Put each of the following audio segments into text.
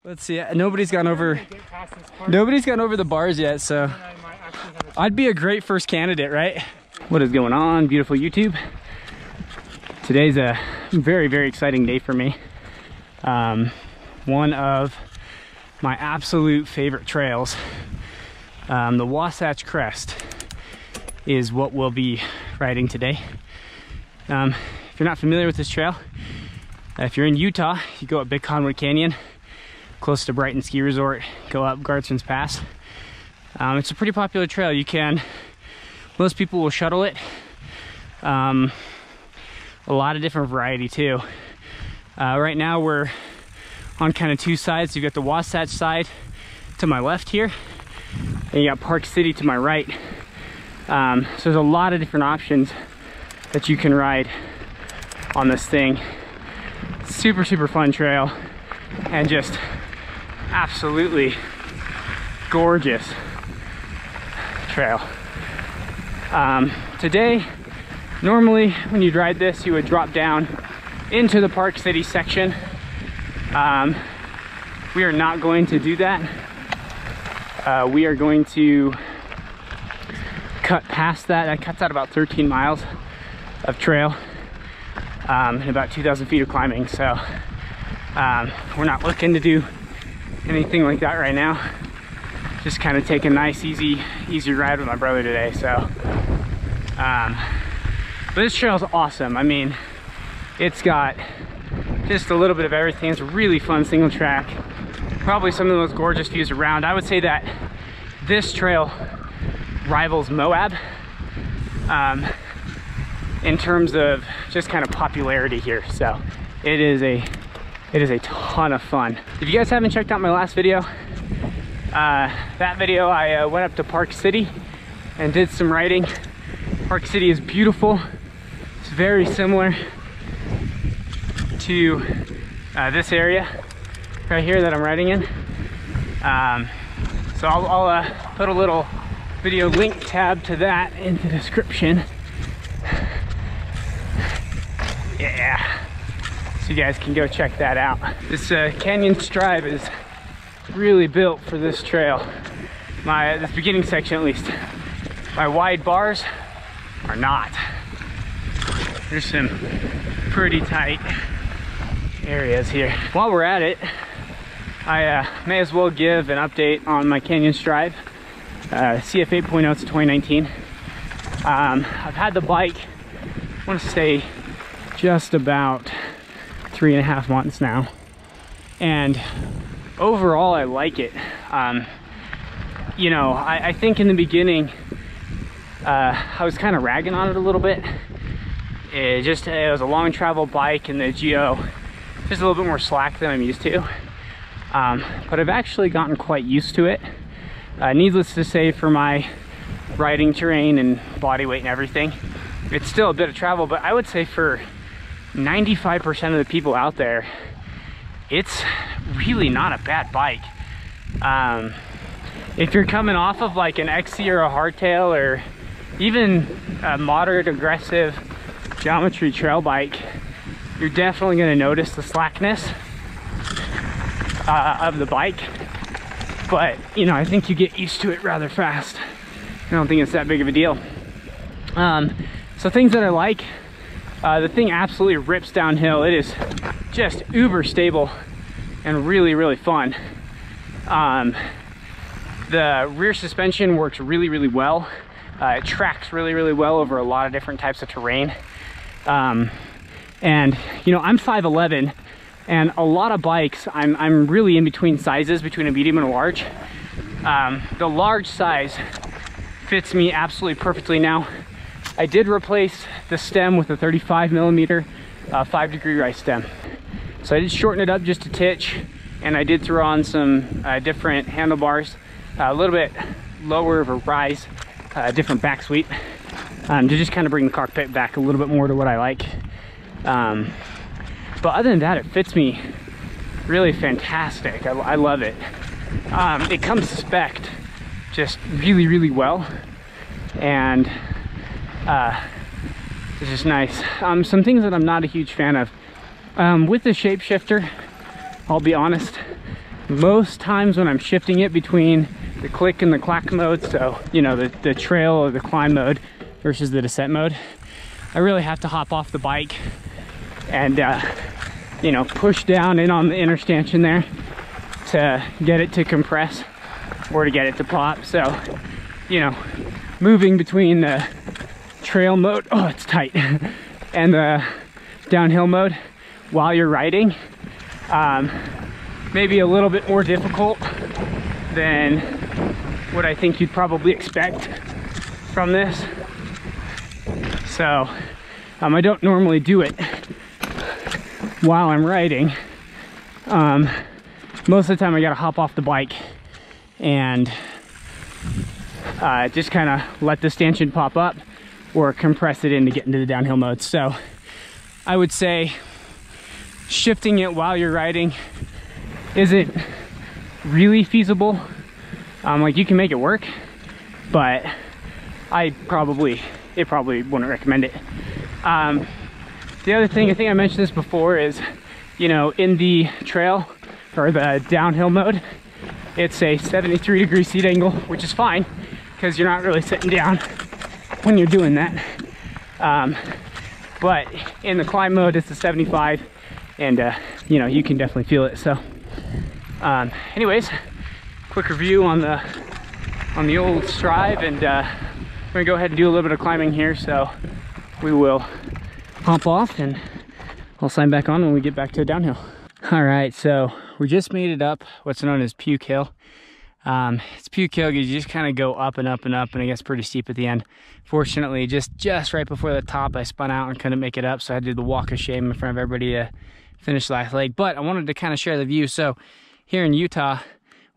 Let's see. Nobody's gone over the bars yet, so I'd be a great first candidate, right? What is going on, beautiful YouTube? Today's a very, very exciting day for me. One of my absolute favorite trails, the Wasatch Crest, is what we'll be riding today. If you're not familiar with this trail, if you're in Utah, you go up Big Conwood Canyon, close to Brighton Ski Resort, go up Gardson's Pass. It's a pretty popular trail. Most people will shuttle it. A lot of different variety too. Right now we're on kind of two sides. You've got the Wasatch side to my left here, and you got Park City to my right. So there's a lot of different options that you can ride on this thing. Super, super fun trail, and just absolutely gorgeous trail. Today, normally when you'd ride this, you would drop down into the Park City section. We are not going to do that. We are going to cut past that. That cuts out about 13 miles of trail and about 2,000 feet of climbing. So we're not looking to do anything like that right now. Just kind of take a nice, easy ride with my brother today. So, but this trail is awesome. I mean, it's got just a little bit of everything. It's a really fun single track. Probably some of the most gorgeous views around. I would say that this trail rivals Moab in terms of just kind of popularity here. So it is a ton of fun. If you guys haven't checked out my last video, that video I went up to Park City and did some riding. Park City is beautiful. It's very similar to this area right here that I'm riding in. So I'll put a little video link tab to that in the description. Yeah, so you guys can go check that out. This canyon stripe is really built for this trail. This beginning section at least. My wide bars are not. There's some pretty tight areas here. While we're at it, I may as well give an update on my canyon stripe. CF 8.0, it's 2019. I've had the bike, I want to say, just about 3.5 months now, and overall I like it. You know, I think in the beginning I was kind of ragging on it a little bit. It was a long travel bike, and the geo just a little bit more slack than I'm used to, but I've actually gotten quite used to it. Needless to say, for my riding terrain and body weight and everything, it's still a bit of travel, but I would say for 95% of the people out there, it's really not a bad bike. If you're coming off of like an XC or a hardtail, or even a moderate aggressive geometry trail bike, you're definitely going to notice the slackness of the bike. But you know, I think you get used to it rather fast. I don't think it's that big of a deal. So things that I like, the thing absolutely rips downhill. It is just uber stable and really, really fun. The rear suspension works really, really well. It tracks really, really well over a lot of different types of terrain. And you know, I'm 5'11", and a lot of bikes, I'm really in between sizes, between a medium and a large. The large size fits me absolutely perfectly now. I did replace the stem with a 35mm 5-degree rise stem. So I did shorten it up just a titch, and I did throw on some different handlebars, a little bit lower of a rise, different back sweep, to just kind of bring the cockpit back a little bit more to what I like. But other than that, it fits me really fantastic. I love it. It comes spec'd just really, really well, and it's just nice. Some things that I'm not a huge fan of with the shapeshifter, I'll be honest, most times when I'm shifting it between the click and the clack mode, so you know, the trail or the climb mode versus the descent mode, I really have to hop off the bike and you know, push down in on the inner stanchion there to get it to compress or to get it to pop. So, you know, moving between the trail mode, oh, it's tight, and the downhill mode while you're riding, maybe a little bit more difficult than what I think you'd probably expect from this. So I don't normally do it while I'm riding. Most of the time I gotta hop off the bike and just kind of let the stanchion pop up or compress it in to get into the downhill mode. So I would say shifting it while you're riding isn't really feasible. Like, you can make it work, but it probably wouldn't recommend it. The other thing, I think I mentioned this before, is, you know, in the trail or the downhill mode, it's a 73-degree seat angle, which is fine because you're not really sitting down when you're doing that. But in the climb mode, it's a 75, and you know, you can definitely feel it. So anyways, quick review on the old Strive, and we're gonna go ahead and do a little bit of climbing here. So we will hop off and I'll sign back on when we get back to downhill. All right, so we just made it up what's known as Puke Hill. It's Puke Hill because you just kind of go up and up and up, and it gets pretty steep at the end. Fortunately, just right before the top, I spun out and couldn't make it up, so I had to do the walk of shame in front of everybody to finish the last leg. But I wanted to kind of share the view. So here in Utah,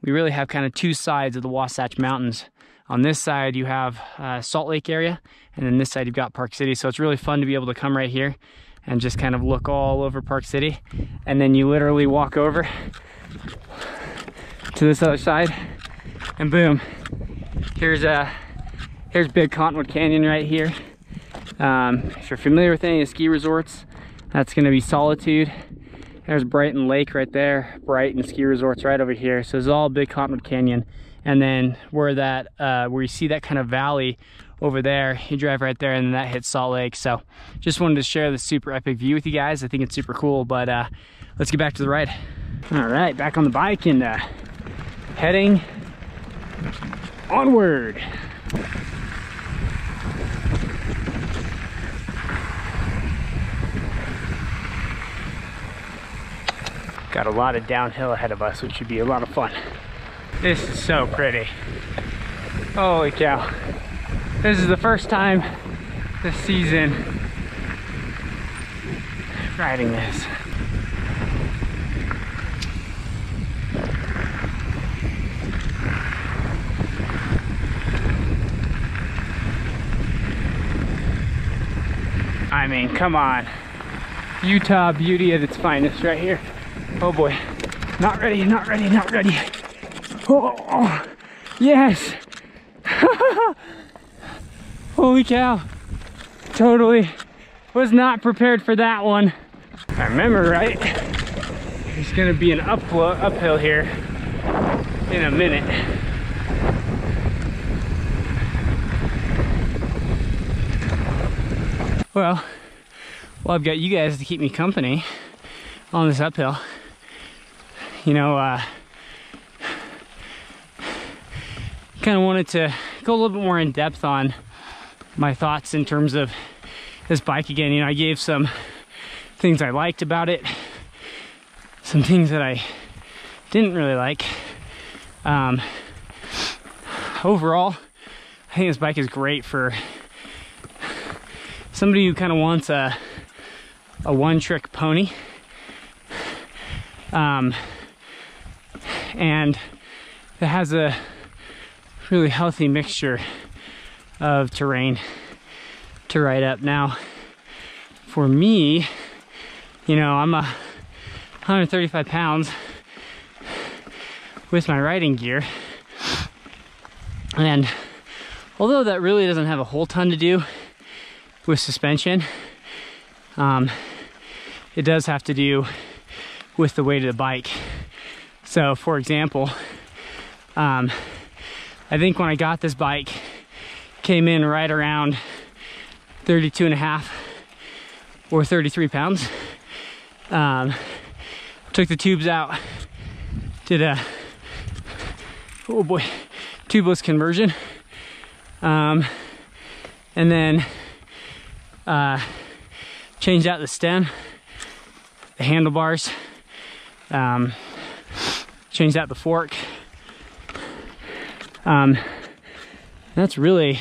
we really have kind of two sides of the Wasatch Mountains. On this side, you have Salt Lake area, and then this side you've got Park City. So it's really fun to be able to come right here and just kind of look all over Park City, and then you literally walk over to this other side, and boom, here's Big Cottonwood Canyon right here. If you're familiar with any of the ski resorts, that's going to be Solitude. There's Brighton Lake right there, Brighton Ski Resorts right over here. So it's all Big Cottonwood Canyon, and then where you see that kind of valley over there, you drive right there, and then that hits Salt Lake. So just wanted to share this super epic view with you guys. I think it's super cool, but let's get back to the ride. All right, back on the bike and heading onward. Got a lot of downhill ahead of us, which should be a lot of fun. This is so pretty. Holy cow. This is the first time this season riding this. I mean, come on. Utah beauty at its finest right here. Oh boy. Not ready, not ready, not ready. Oh, yes. Holy cow. Totally was not prepared for that one. If I remember right, there's gonna be an uphill here in a minute. Well, I've got you guys to keep me company on this uphill. You know, kind of wanted to go a little bit more in depth on my thoughts in terms of this bike again. You know, I gave some things I liked about it, some things that I didn't really like. Overall, I think this bike is great for somebody who kind of wants a one-trick pony. And it has a really healthy mixture of terrain to ride up. Now, for me, you know, I'm 135 pounds with my riding gear, and although that really doesn't have a whole ton to do with suspension, it does have to do with the weight of the bike. So for example, I think when I got this bike, came in right around 32.5 or 33 pounds. Took the tubes out, did a, oh boy, tubeless conversion. And then changed out the stem, the handlebars, changed out the fork. That's really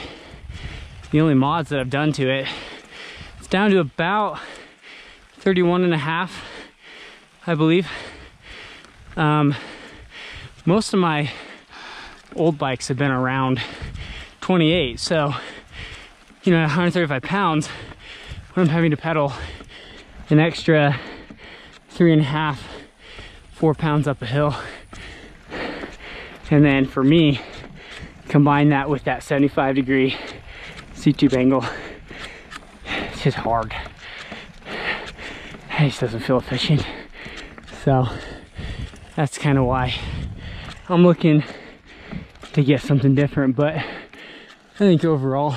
the only mods that I've done to it. It's down to about 31.5, I believe. Most of my old bikes have been around 28, so you know, 135 pounds when I'm having to pedal an extra 3.5, 4 pounds up a hill. And then for me, combine that with that 75-degree seat tube angle, it's just hard. It just doesn't feel efficient. So that's kind of why I'm looking to get something different, but I think overall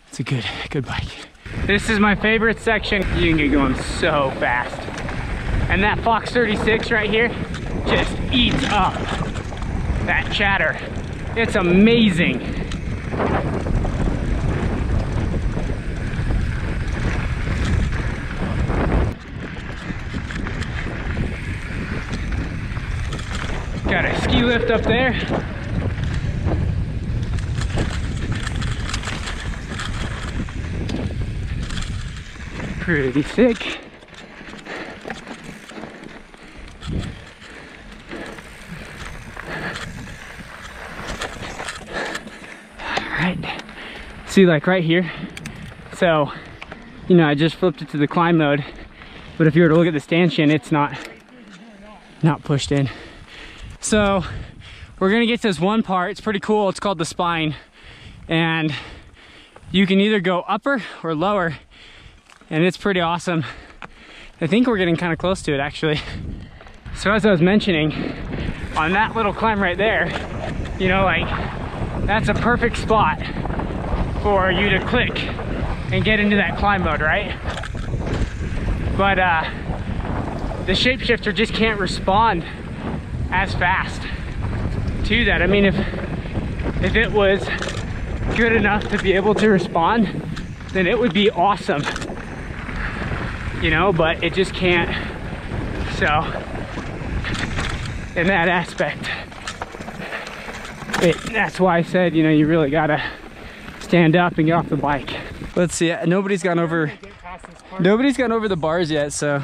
it's a good bike. This is my favorite section. You can get going so fast. And that Fox 36 right here just eats up that chatter. It's amazing. Got a ski lift up there. Pretty sick. Alright. See, like right here. So, you know, I just flipped it to the climb mode. But if you were to look at the stanchion, it's not pushed in. So we're gonna get to this one part. It's pretty cool. It's called the spine, and you can either go upper or lower, and it's pretty awesome. I think we're getting kind of close to it actually. So as I was mentioning, on that little climb right there, you know, like that's a perfect spot for you to click and get into that climb mode, right? But the shapeshifter just can't respond as fast to that. I mean, if it was good enough to be able to respond, then it would be awesome, you know, but it just can't. So in that aspect, that's why I said, you know, you really gotta stand up and get off the bike. Let's see, nobody's gone over the bars yet, so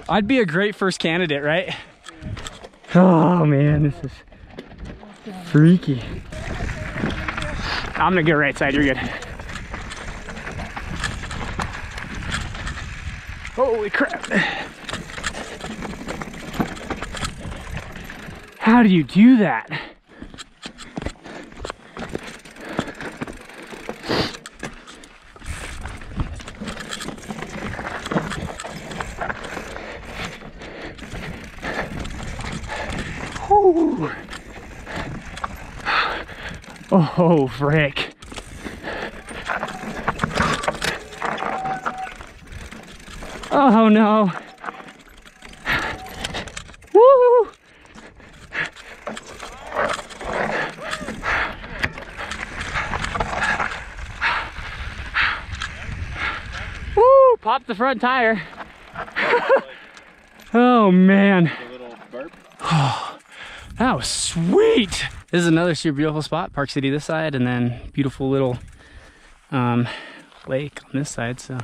I'd be a great first candidate, right? Oh man, this is freaky. I'm gonna go right side, you're good. Holy crap. How do you do that? Ooh. Oh, frick. Oh no. Woo! Woo! Pop the front tire. Oh man. Oh, that was sweet. This is another super beautiful spot. Park City this side, and then beautiful little lake on this side. So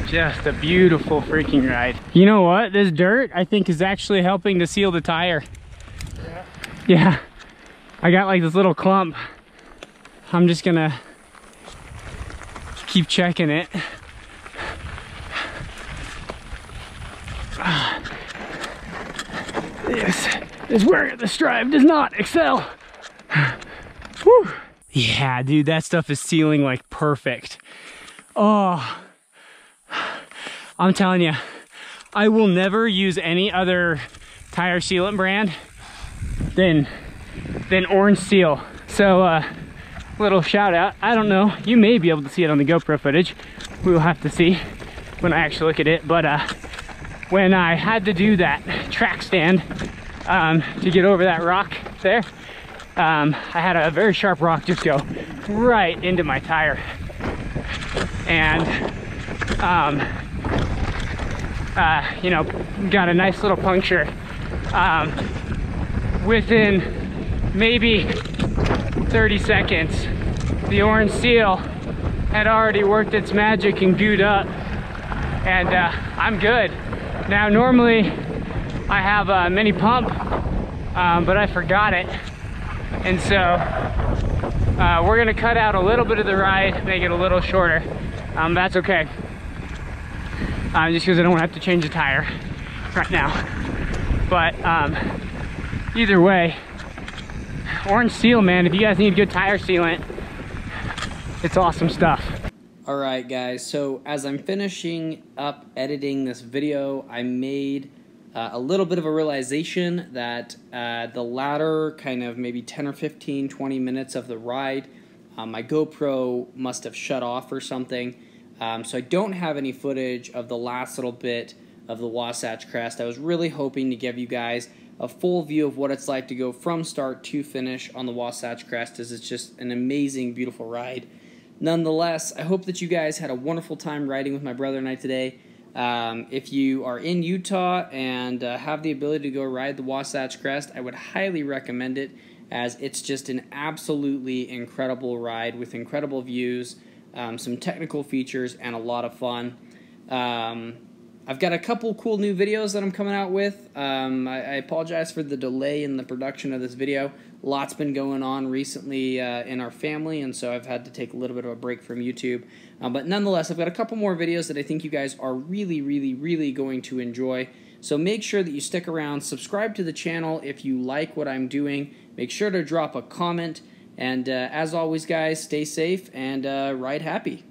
just a beautiful freaking ride. You know what? This dirt, I think, is actually helping to seal the tire. Yeah. I got like this little clump. I'm just gonna keep checking it. This is where the Strive does not excel. Whew. Yeah, dude, that stuff is sealing like perfect. Oh, I'm telling you, I will never use any other tire sealant brand than Orange Seal. So little shout out. I don't know, you may be able to see it on the GoPro footage. We will have to see when I actually look at it. But when I had to do that track stand to get over that rock there, I had a very sharp rock just go right into my tire. And you know, got a nice little puncture. Within maybe 30 seconds, the Orange Seal had already worked its magic and gooed up, and I'm good. Now normally I have a mini pump, but I forgot it, and so we're gonna cut out a little bit of the ride, make it a little shorter. That's okay, just because I don't want to have to change the tire right now. But either way, Orange Seal, man, if you guys need good tire sealant, it's awesome stuff. Alright guys, so as I'm finishing up editing this video, I made a little bit of a realization that the latter kind of maybe 10 or 15, 20 minutes of the ride, my GoPro must have shut off or something. So I don't have any footage of the last little bit of the Wasatch Crest. I was really hoping to give you guys a full view of what it's like to go from start to finish on the Wasatch Crest, as it's just an amazing, beautiful ride. Nonetheless, I hope that you guys had a wonderful time riding with my brother and I today. If you are in Utah and have the ability to go ride the Wasatch Crest, I would highly recommend it, as it's just an absolutely incredible ride with incredible views, some technical features, and a lot of fun. I've got a couple cool new videos that I'm coming out with. I apologize for the delay in the production of this video. Lots been going on recently in our family, and so I've had to take a little bit of a break from YouTube. But nonetheless, I've got a couple more videos that I think you guys are really, really, really going to enjoy. So make sure that you stick around, subscribe to the channel if you like what I'm doing. Make sure to drop a comment, and as always guys, stay safe and ride happy.